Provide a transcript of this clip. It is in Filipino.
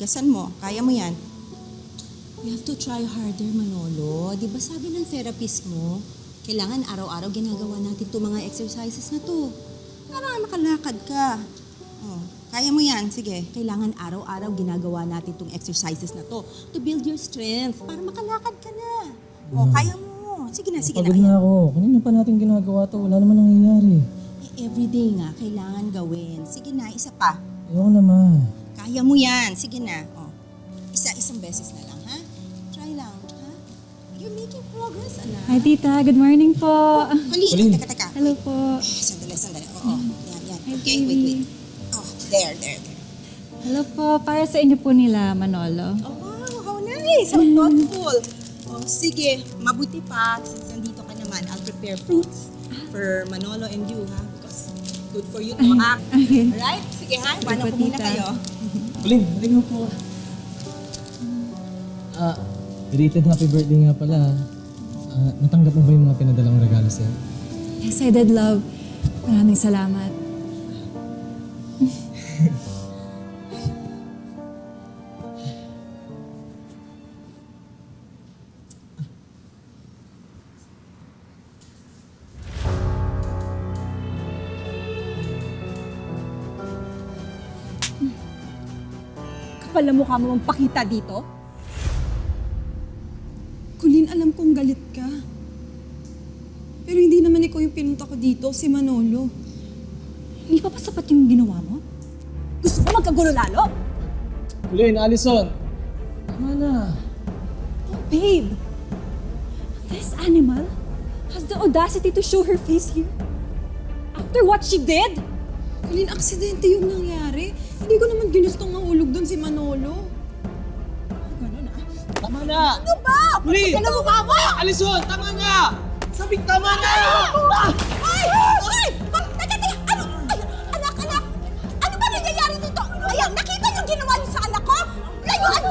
dasal mo. Kaya mo yan. You have to try harder, Manolo. Di ba sabi ng therapist mo, kailangan araw-araw ginagawa natin itong mga exercises na to. Para makalakad ka. Oh, kaya mo yan. Sige. Kailangan araw-araw ginagawa natin itong exercises na to to build your strength para makalakad ka na. Oh, kaya mo. Sige na, sige na. Pagod na ako. Kanina pa natin ginagawa to. Wala naman nangyayari. Everyday nga, kailangan gawin. Sige na, isa pa. Ayoko naman. Kaya mo yan. Sige na. Oh. Isang beses na lang, ha? Try lang, ha? You're making progress, anak. Hi, tita. Good morning po. Colleen, teka. Hello po. Sandali. Oo, yan. Okay, wait. Oh, there. Hello po. Para sa inyo po nila, Manolo. Oh, wow, how nice. How thoughtful. Oh, sige, mabuti pa. Since nandito ka naman, I'll prepare fruits for Manolo and you, ha? Because good for you to act. Okay. Alright? Sige, ha? Sige Paano po, po muna tita. kayo? Colleen, balik mo po. Belated happy birthday nga pala. Natanggap mo ba yung mga pinadalang regalo sa'yo? Yes, I did, love. Maraming salamat. Kapal ang mukha mo magpakita dito? Colleen, alam kong galit ka. Pero hindi naman ikaw yung pinunta ko dito, si Manolo. Hindi pa sapat yung ginawa mo? Gusto mo magkagulo lalo? Colleen, Allison! Tama na. Oh, babe. This animal has the audacity to show her face here. After what she did? Colleen, aksidente yung nangyari. Hindi ko naman ginustong mahulog doon si Manolo. Ganun ah. Tama na! Ano ba? Colleen! Ano mukha mo? Allison, tama na! Sabik, tama na! Ay! Teka! Ano? Ay, anak! Ano ba nangyayari dito? Ayan, nakita yung ginawa niyo sa anak ko? Layuan